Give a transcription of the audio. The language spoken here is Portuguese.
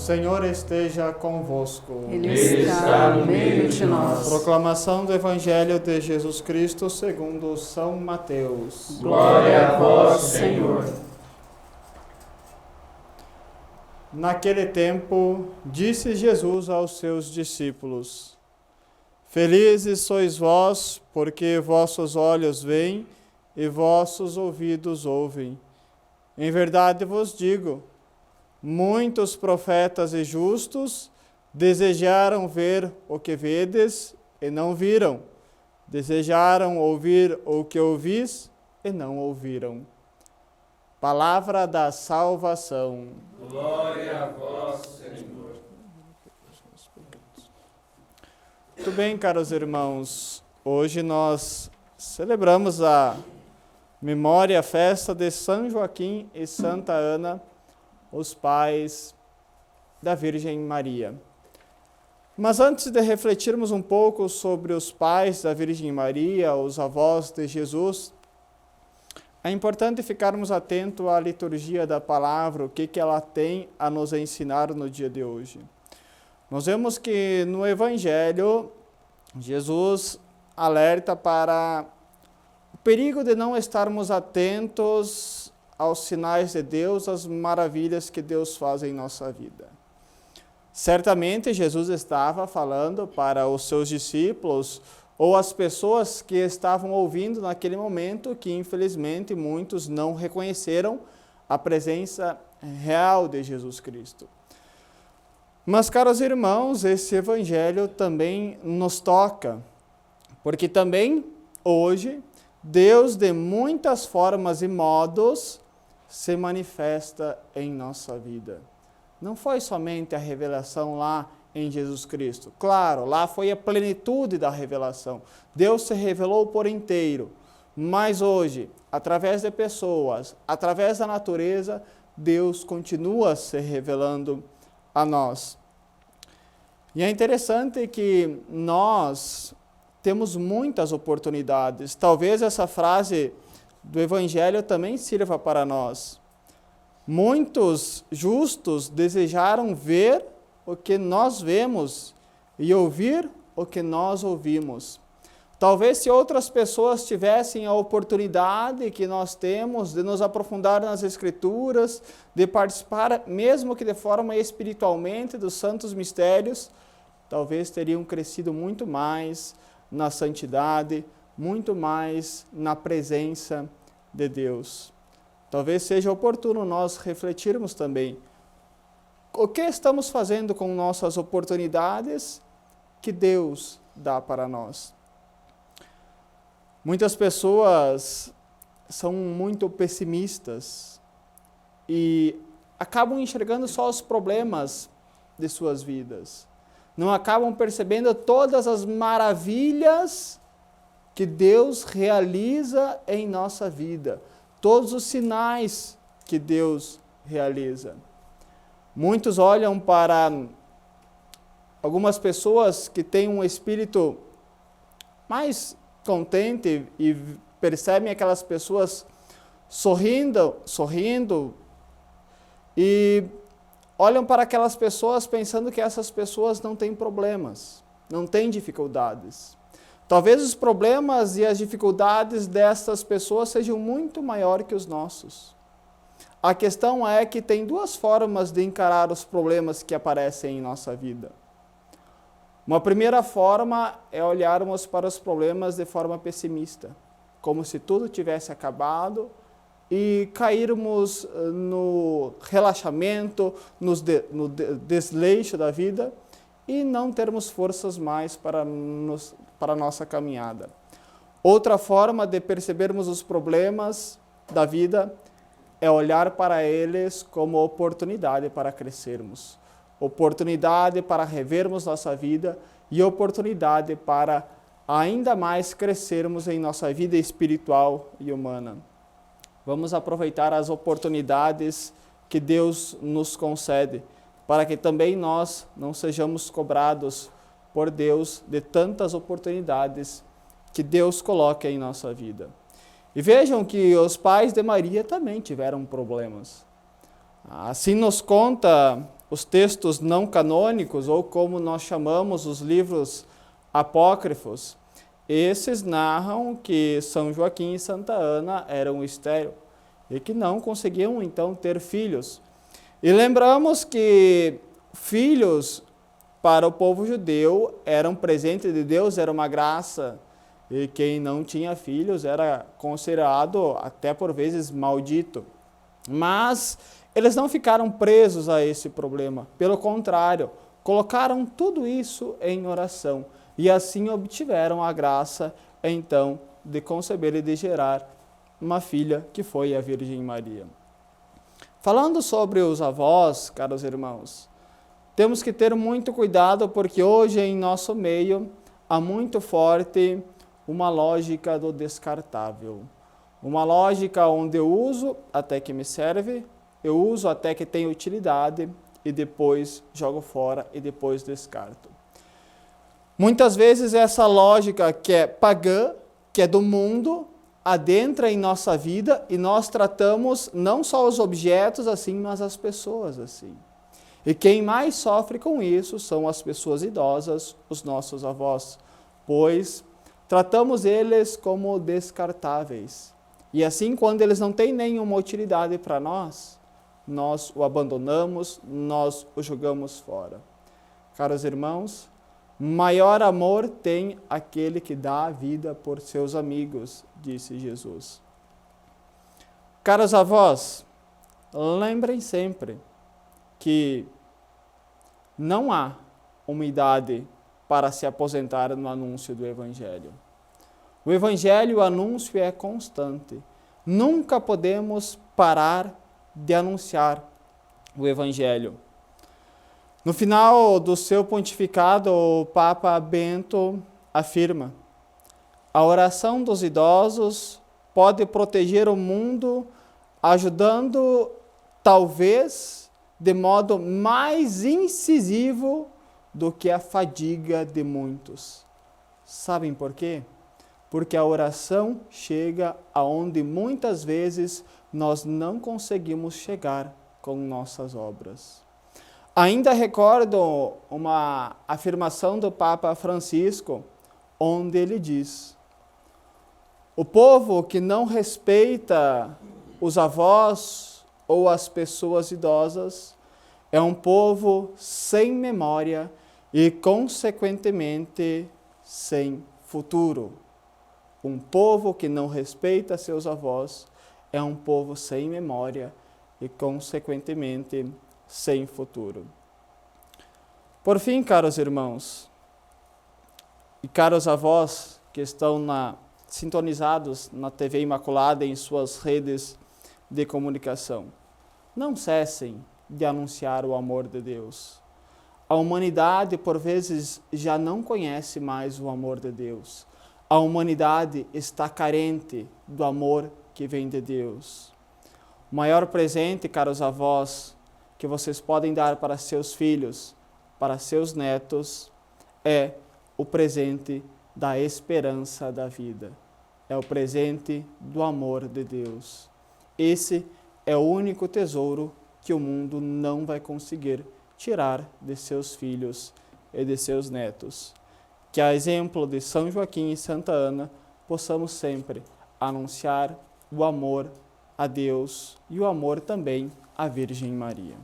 Senhor esteja convosco. Ele está no meio de nós. Proclamação do Evangelho de Jesus Cristo segundo São Mateus. Glória a vós, Senhor. Naquele tempo, disse Jesus aos seus discípulos: Felizes sois vós, porque vossos olhos veem e vossos ouvidos ouvem. Em verdade vos digo, muitos profetas e justos desejaram ver o que vedes e não viram, desejaram ouvir o que ouvis e não ouviram. Palavra da salvação. Glória a vós, Senhor. Muito bem, caros irmãos, hoje nós celebramos a memória, a festa de São Joaquim e Santa Ana, os pais da Virgem Maria. Mas antes de refletirmos um pouco sobre os pais da Virgem Maria, os avós de Jesus, é importante ficarmos atentos à liturgia da palavra, o que ela tem a nos ensinar no dia de hoje. Nós vemos que no Evangelho, Jesus alerta para o perigo de não estarmos atentos aos sinais de Deus, às maravilhas que Deus faz em nossa vida. Certamente Jesus estava falando para os seus discípulos ou as pessoas que estavam ouvindo naquele momento, que infelizmente muitos não reconheceram a presença real de Jesus Cristo. Mas, caros irmãos, esse Evangelho também nos toca, porque também hoje Deus, de muitas formas e modos, se manifesta em nossa vida. Não foi somente a revelação lá em Jesus Cristo. Claro, lá foi a plenitude da revelação. Deus se revelou por inteiro. Mas hoje, através de pessoas, através da natureza, Deus continua se revelando a nós. E é interessante que nós temos muitas oportunidades. Talvez essa frase do Evangelho também sirva para nós. Muitos justos desejaram ver o que nós vemos e ouvir o que nós ouvimos. Talvez se outras pessoas tivessem a oportunidade que nós temos de nos aprofundar nas Escrituras, de participar, mesmo que de forma espiritualmente, dos santos mistérios, talvez teriam crescido muito mais na santidade, muito mais na presença de Deus. Talvez seja oportuno nós refletirmos também o que estamos fazendo com nossas oportunidades que Deus dá para nós. Muitas pessoas são muito pessimistas e acabam enxergando só os problemas de suas vidas. Não acabam percebendo todas as maravilhas que Deus realiza em nossa vida, todos os sinais que Deus realiza. Muitos olham para algumas pessoas que têm um espírito mais contente e percebem aquelas pessoas sorrindo e olham para aquelas pessoas pensando que essas pessoas não têm problemas, não têm dificuldades. Talvez os problemas e as dificuldades dessas pessoas sejam muito maiores que os nossos. A questão é que tem duas formas de encarar os problemas que aparecem em nossa vida. Uma primeira forma é olharmos para os problemas de forma pessimista, como se tudo tivesse acabado e cairmos no relaxamento, no desleixo da vida e não termos forças mais para a nossa caminhada. Outra forma de percebermos os problemas da vida é olhar para eles como oportunidade para crescermos, oportunidade para revermos nossa vida e oportunidade para ainda mais crescermos em nossa vida espiritual e humana. Vamos aproveitar as oportunidades que Deus nos concede, para que também nós não sejamos cobrados por Deus de tantas oportunidades que Deus coloca em nossa vida. E vejam que os pais de Maria também tiveram problemas. Assim nos conta os textos não canônicos, ou como nós chamamos os livros apócrifos, esses narram que São Joaquim e Santa Ana eram estéreis e que não conseguiam então ter filhos. E lembramos que filhos para o povo judeu eram presente de Deus, era uma graça, e quem não tinha filhos era considerado até por vezes maldito. Mas eles não ficaram presos a esse problema, pelo contrário, colocaram tudo isso em oração e assim obtiveram a graça então de conceber e de gerar uma filha que foi a Virgem Maria. Falando sobre os avós, caros irmãos, temos que ter muito cuidado porque hoje em nosso meio há muito forte uma lógica do descartável. Uma lógica onde eu uso até que me serve, eu uso até que tem utilidade e depois jogo fora e depois descarto. Muitas vezes essa lógica que é pagã, que é do mundo, adentra em nossa vida e nós tratamos não só os objetos assim, mas as pessoas assim. E quem mais sofre com isso são as pessoas idosas, os nossos avós, pois tratamos eles como descartáveis. E assim, quando eles não têm nenhuma utilidade para nós o abandonamos, nós o jogamos fora. Caros irmãos, maior amor tem aquele que dá a vida por seus amigos, disse Jesus. Caros avós, lembrem sempre que não há uma idade para se aposentar no anúncio do Evangelho. O Evangelho, o anúncio é constante. Nunca podemos parar de anunciar o Evangelho. No final do seu pontificado, o Papa Bento afirma: a oração dos idosos pode proteger o mundo, ajudando, talvez, de modo mais incisivo do que a fadiga de muitos. Sabem por quê? Porque a oração chega aonde muitas vezes nós não conseguimos chegar com nossas obras. Ainda recordo uma afirmação do Papa Francisco, onde ele diz: o povo que não respeita os avós ou as pessoas idosas é um povo sem memória e, consequentemente, sem futuro. Um povo que não respeita seus avós é um povo sem memória e, consequentemente, sem futuro. Por fim, caros irmãos e caros avós que estão sintonizados na TV Imaculada e em suas redes de comunicação, não cessem de anunciar o amor de Deus. A humanidade, por vezes, já não conhece mais o amor de Deus. A humanidade está carente do amor que vem de Deus. O maior presente, caros avós, que vocês podem dar para seus filhos, para seus netos, é o presente da esperança da vida. É o presente do amor de Deus. Esse é o único tesouro que o mundo não vai conseguir tirar de seus filhos e de seus netos. Que, a exemplo de São Joaquim e Santa Ana, possamos sempre anunciar o amor a Deus e o amor também à Virgem Maria.